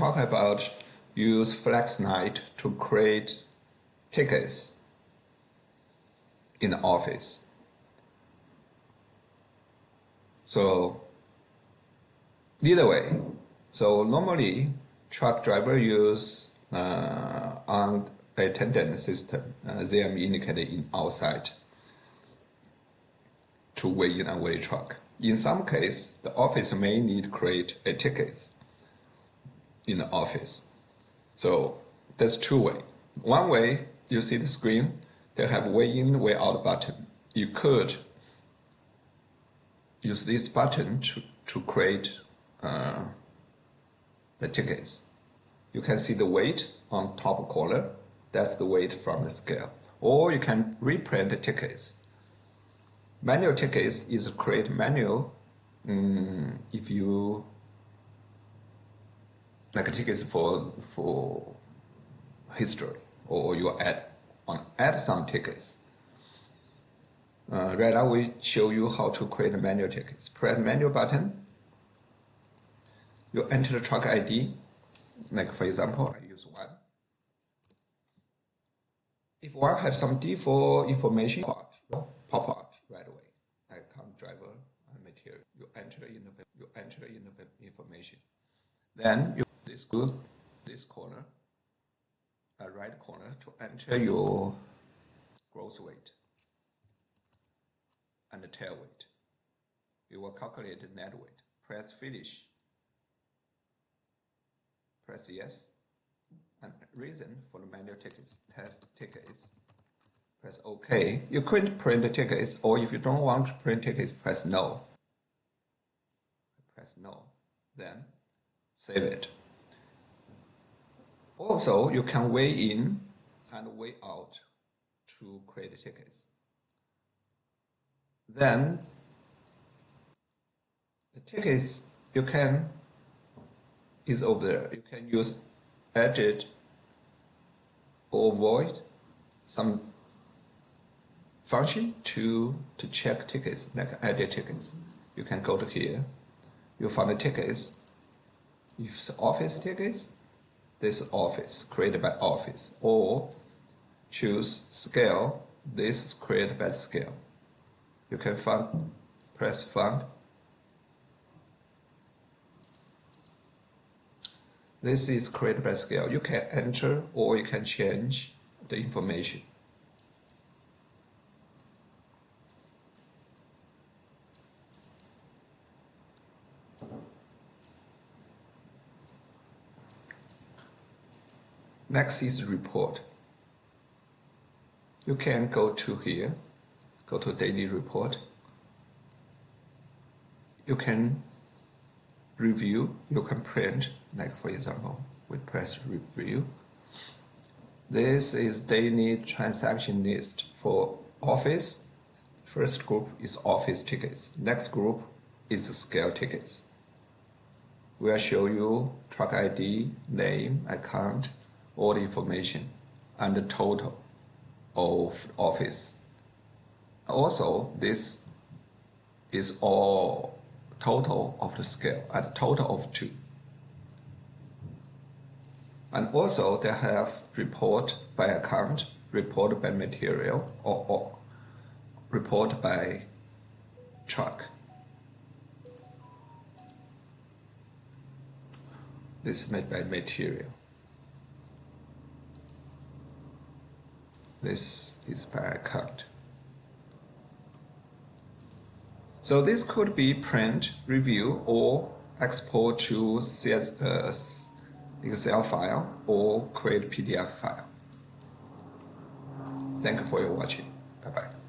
talk about use Flex Night to create tickets in the office. So either way, so normally truck driver use on attendant system, they are indicated in outside to weigh in and weigh truck. In some case, the office may need to create a ticket in the office. So that's two ways. One way, you see the screen, they have weigh in, weigh out button. You could use this button to create the tickets. You can see the weight on top corner. That's the weight from the scale. Or you can reprint the tickets. Manual tickets is create manual if you like tickets for history, or you add some tickets. Right now we show you how to create manual tickets. Press manual button. You enter the truck ID. Like for example, I use 1. If 1 have some default information, pop up right away. I come driver and material. You enter in the information. Then you this corner, right corner, to enter your gross weight and the tail weight. You will calculate the net weight. Press finish. Press yes. And reason for the manual tickets, test tickets, press OK. You could print the tickets, or if you don't want to print tickets, press no. Press no. Then save it. Also, you can weigh in and weigh out to create tickets. Then the tickets is over there. You can use edit or void some function to check tickets, like edit tickets. You can go to here. You find the tickets. If it's office tickets, this is office, created by office. Or choose scale, this is created by scale. You can press find. This is created by scale. You can enter or you can change the information. Next is report. You can go to here, go to daily report. You can review, you can print, like for example, we press review. This is daily transaction list for office. First group is office tickets. Next group is scale tickets. We'll show you truck ID, name, account, all the information, and the total of office. Also, this is all total of the scale at a total of 2. And also they have report by account, report by material, or report by truck. This is made by material. This is by account. So this could be print, review, or export to Excel file or create PDF file. Thank you for your watching. Bye-bye.